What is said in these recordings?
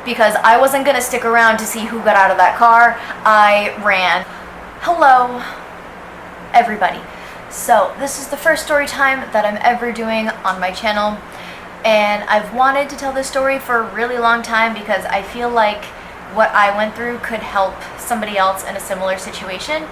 because I wasn't gonna stick around to see who got out of that car. I ran. Hello, everybody. So this is the first story time that I'm ever doing on my channel, and I've wanted to tell this story for a really long time because I feel like what I went through could help somebody else in a similar situation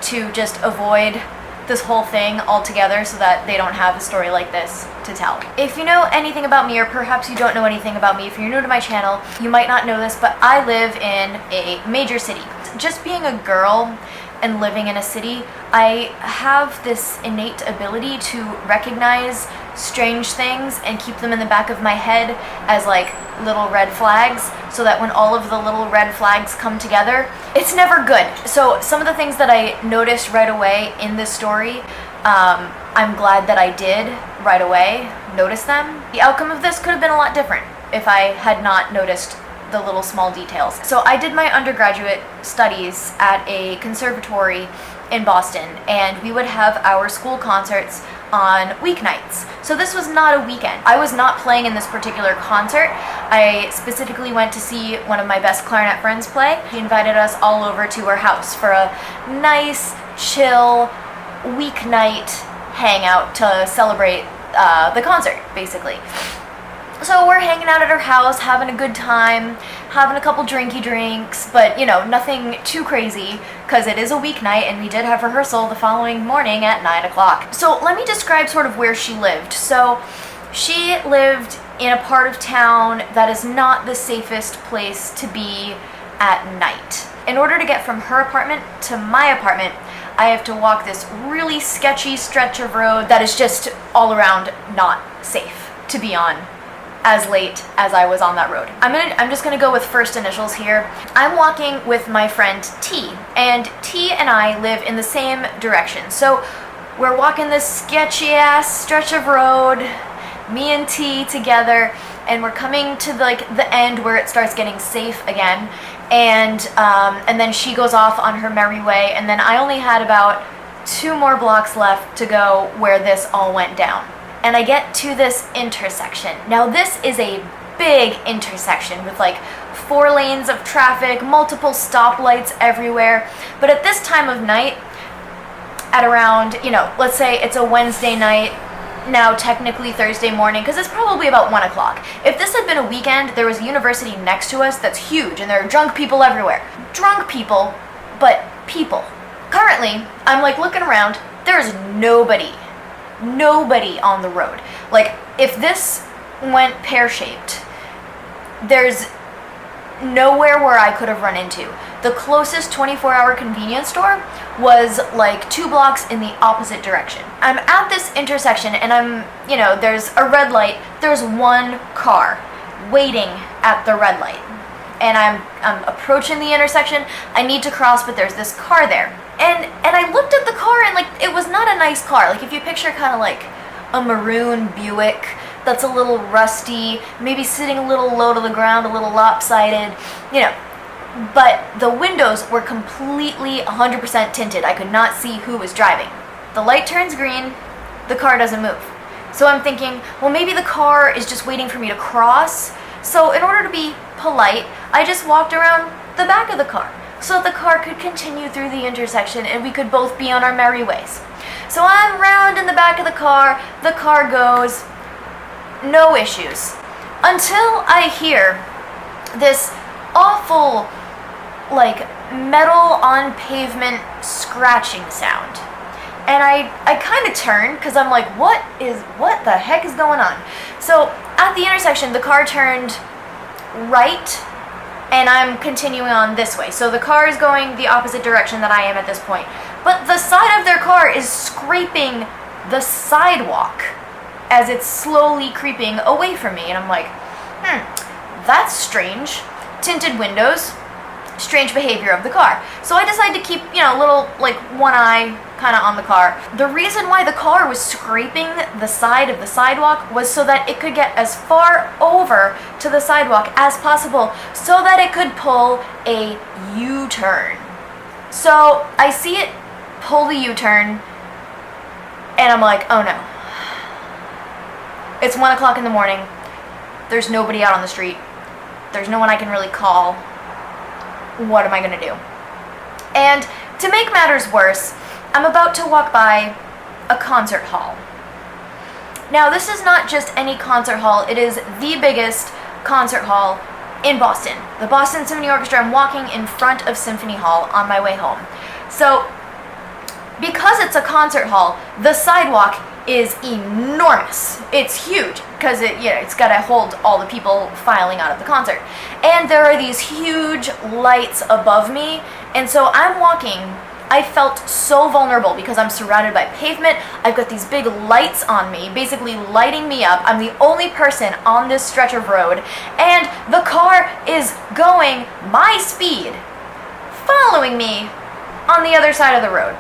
to just avoid this whole thing altogether so that they don't have a story like this to tell. If you know anything about me, or perhaps you don't know anything about me, if you're new to my channel, you might not know this, but I live in a major city. Just being a girl and living in a city, I have this innate ability to recognize strange things and keep them in the back of my head as like little red flags, so that when all of the little red flags come together, it's never good. So some of the things that I noticed right away in this story, I'm glad that I did right away notice them. The outcome of this could have been a lot different if I had not noticed the little small details. So I did my undergraduate studies at a conservatory in Boston, and we would have our school concerts on weeknights. So this was not a weekend. I was not playing in this particular concert. I specifically went to see one of my best clarinet friends play. He invited us all over to her house for a nice, chill weeknight hangout to celebrate the concert, basically. So we're hanging out at her house, having a good time, having a couple drinky drinks, but you know, nothing too crazy because it is a weeknight and we did have rehearsal the following morning at 9 o'clock. So let me describe sort of where she lived. So she lived in a part of town that is not the safest place to be at night. In order to get from her apartment to my apartment, I have to walk this really sketchy stretch of road that is just all around not safe to be on as late as I was on that road. I'm just gonna go with first initials here. I'm walking with my friend T, and T and I live in the same direction. So we're walking this sketchy ass stretch of road, me and T together, and we're coming to like the end where it starts getting safe again. And then she goes off on her merry way, and then I only had about 2 more blocks left to go where this all went down. And I get to this intersection. Now this is a big intersection with like 4 lanes of traffic, multiple stoplights everywhere. But at this time of night, at around, you know, let's say it's a Wednesday night, now technically Thursday morning, because it's probably about 1 o'clock. If this had been a weekend, there was a university next to us that's huge and there are drunk people everywhere. Drunk people, but people. Currently, I'm like looking around, there's nobody on the road. Like, if this went pear-shaped, there's nowhere where I could have run into. The closest 24-hour convenience store was like 2 blocks in the opposite direction. I'm at this intersection and you know, there's a red light. There's 1 car waiting at the red light. And I'm approaching the intersection. I need to cross, but there's this car there. And I looked at the car, and like, it was not a nice car. Like, if you picture kind of like a maroon Buick that's a little rusty, maybe sitting a little low to the ground, a little lopsided, you know. But the windows were completely 100% tinted. I could not see who was driving. The light turns green, the car doesn't move. So I'm thinking, well, maybe the car is just waiting for me to cross. So in order to be polite, I just walked around the back of the car so that the car could continue through the intersection and we could both be on our merry ways. So I'm round in the back of the car goes, no issues. Until I hear this awful, like, metal on pavement scratching sound. And I kind of turn, because I'm like, what the heck is going on? So at the intersection, the car turned right, and I'm continuing on this way. So the car is going the opposite direction that I am at this point. But the side of their car is scraping the sidewalk as it's slowly creeping away from me. And I'm like, that's strange. Tinted windows, strange behavior of the car. So I decided to keep, you know, a little, like, one eye kind of on the car. The reason why the car was scraping the side of the sidewalk was so that it could get as far over to the sidewalk as possible so that it could pull a U-turn. So I see it pull the U-turn, and I'm like, oh no. It's 1 o'clock in the morning. There's nobody out on the street. There's no one I can really call. What am I gonna do? And to make matters worse, I'm about to walk by a concert hall. Now, this is not just any concert hall, it is the biggest concert hall in Boston. The Boston Symphony Orchestra. I'm walking in front of Symphony Hall on my way home. So, because it's a concert hall, the sidewalk is enormous. It's huge because it's got to hold all the people filing out of the concert. And there are these huge lights above me, and so I'm walking. I felt so vulnerable because I'm surrounded by pavement. I've got these big lights on me, basically lighting me up. I'm the only person on this stretch of road, and the car is going my speed, following me on the other side of the road.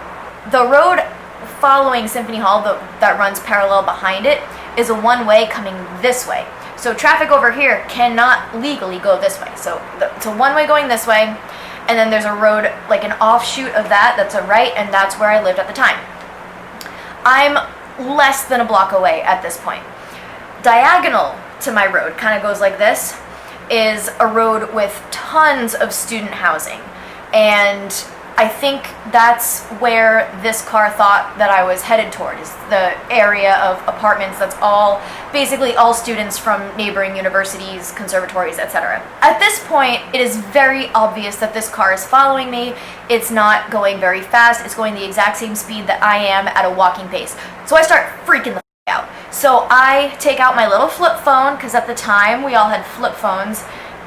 The road following Symphony Hall that runs parallel behind it is a one-way coming this way. So traffic over here cannot legally go this way. So it's a one-way going this way, and then there's a road, like an offshoot of that's a right, and that's where I lived at the time. I'm less than a block away at this point. Diagonal to my road, kind of goes like this, is a road with tons of student housing. And I think that's where this car thought that I was headed toward, is the area of apartments that's basically all students from neighboring universities, conservatories, etc. At this point, it is very obvious that this car is following me. It's not going very fast. It's going the exact same speed that I am at a walking pace. So I start freaking the out. So I take out my little flip phone, because at the time we all had flip phones,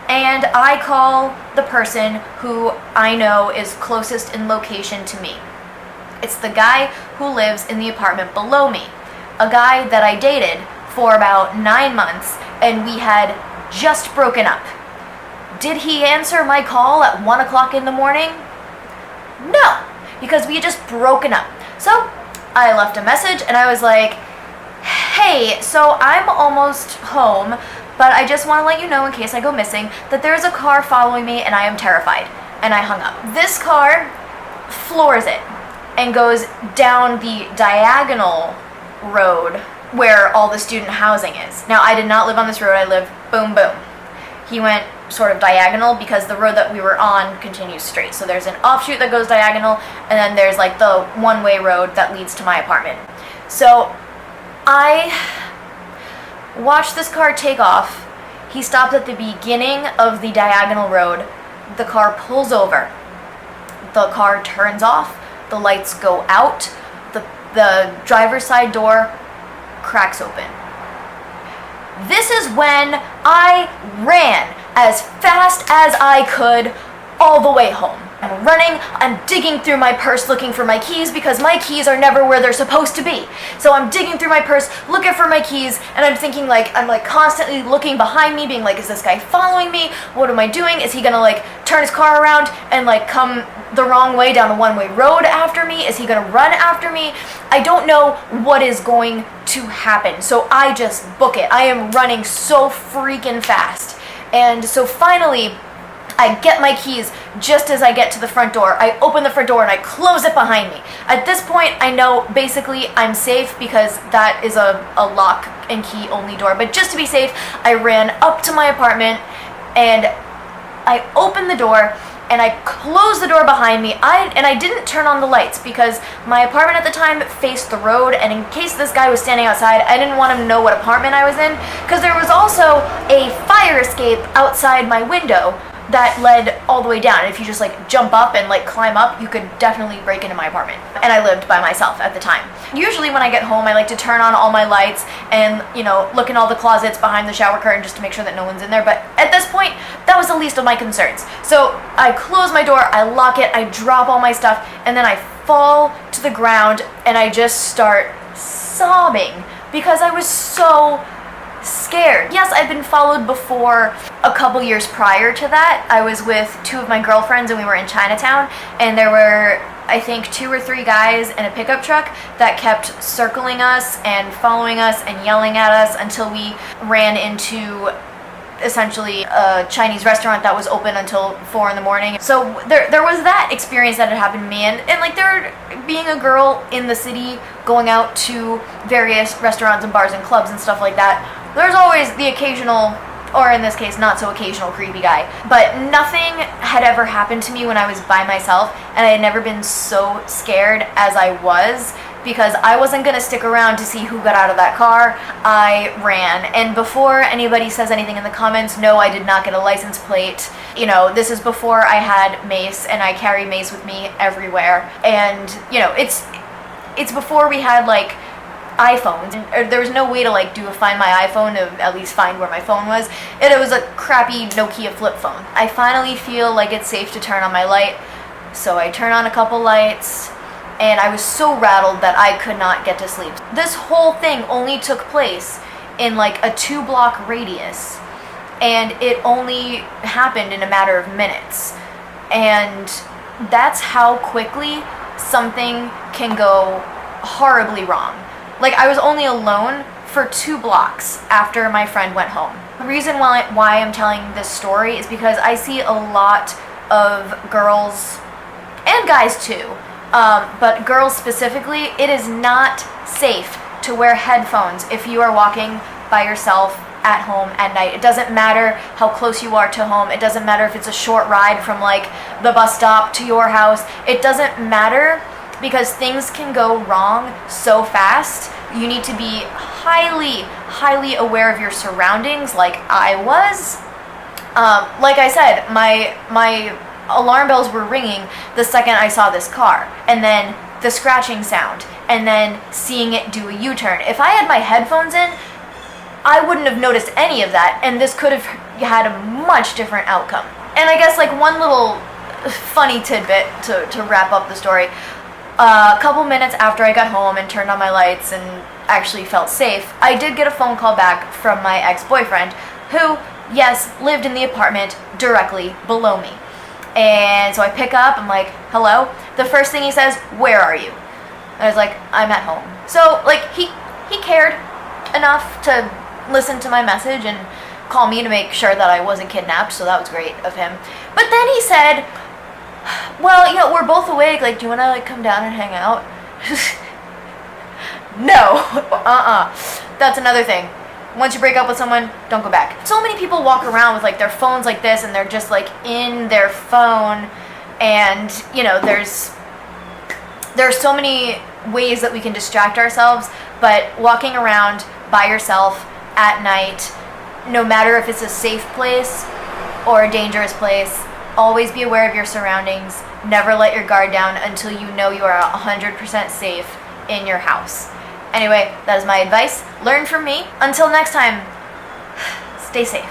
and I call the person who I know is closest in location to me. It's the guy who lives in the apartment below me, a guy that I dated for about 9 months, and we had just broken up. Did he answer my call at 1 o'clock in the morning? No, because we had just broken up. So I left a message, and I was like, hey, so I'm almost home, but I just want to let you know, in case I go missing, that there is a car following me and I am terrified. And I hung up. This car floors it and goes down the diagonal road where all the student housing is. Now, I did not live on this road. I lived boom, boom. He went sort of diagonal because the road that we were on continues straight. So there's an offshoot that goes diagonal, and then there's like the one-way road that leads to my apartment. So I watched this car take off. He stopped at the beginning of the diagonal road. The car pulls over. The car turns off. The lights go out. The driver's side door cracks open. This is when I ran as fast as I could all the way home. I'm running, I'm digging through my purse looking for my keys because my keys are never where they're supposed to be. So I'm digging through my purse looking for my keys, and I'm thinking I'm constantly looking behind me being like, is this guy following me? What am I doing? Is he gonna turn his car around and come the wrong way down a one-way road after me? Is he gonna run after me? I don't know what is going to happen. So I just book it. I am running so freaking fast. And so finally, I get my keys just as I get to the front door. I open the front door and I close it behind me. At this point, I know basically I'm safe because that is a lock and key only door. But just to be safe, I ran up to my apartment and I opened the door and I closed the door behind me. I didn't turn on the lights because my apartment at the time faced the road, and in case this guy was standing outside, I didn't want him to know what apartment I was in, because there was also a fire escape outside my window that led all the way down. And if you just jump up and climb up, you could definitely break into my apartment. And I lived by myself at the time. Usually when I get home, I like to turn on all my lights and, look in all the closets behind the shower curtain just to make sure that no one's in there. But at this point, that was the least of my concerns. So I close my door, I lock it, I drop all my stuff, and then I fall to the ground and I just start sobbing because I was so scared. Yes, I'd been followed before. A couple years prior to that, I was with 2 of my girlfriends and we were in Chinatown, and there were, I think, 2 or 3 guys in a pickup truck that kept circling us and following us and yelling at us until we ran into essentially a Chinese restaurant that was open until 4 in the morning. So there was that experience that had happened to me, and there, being a girl in the city going out to various restaurants and bars and clubs and stuff like that, there's always the occasional or in this case, not so occasional creepy guy. But nothing had ever happened to me when I was by myself, and I had never been so scared as I was, because I wasn't gonna stick around to see who got out of that car. I ran. And before anybody says anything in the comments, no, I did not get a license plate. You know, this is before I had mace, and I carry mace with me everywhere. And, you know, it's before we had, like, iPhones. And there was no way to, like, do a find my iPhone to at least find where my phone was. It was a crappy Nokia flip phone. I finally feel like it's safe to turn on my light, so I turn on a couple lights, and I was so rattled that I could not get to sleep. This whole thing only took place in like a 2-block radius, and it only happened in a matter of minutes. And that's how quickly something can go horribly wrong. Like, I was only alone for 2 blocks after my friend went home. The reason why I'm telling this story is because I see a lot of girls, and guys too, but girls specifically, it is not safe to wear headphones if you are walking by yourself at home at night. It doesn't matter how close you are to home. It doesn't matter if it's a short ride from like the bus stop to your house. It doesn't matter, because things can go wrong so fast. You need to be highly, highly aware of your surroundings, like I was. Like I said, my alarm bells were ringing the second I saw this car, and then the scratching sound, and then seeing it do a U-turn. If I had my headphones in, I wouldn't have noticed any of that, and this could have had a much different outcome. And I guess, like, one little funny tidbit to wrap up the story. A couple minutes after I got home and turned on my lights and actually felt safe, I did get a phone call back from my ex-boyfriend, who, yes, lived in the apartment directly below me. And so I pick up, I'm like, hello? The first thing he says, where are you? And I was like, I'm at home. So, like, he cared enough to listen to my message and call me to make sure that I wasn't kidnapped, so that was great of him. But then he said, well, you know, we're both awake, like, do you want to, like, come down and hang out? No. That's another thing. Once you break up with someone, don't go back. So many people walk around with, like, their phones like this, and they're just, like, in their phone, and, you know, there's so many ways that we can distract ourselves, but walking around by yourself at night, no matter if it's a safe place or a dangerous place, always be aware of your surroundings. Never let your guard down until you know you are 100% safe in your house. Anyway, that is my advice. Learn from me. Until next time, stay safe.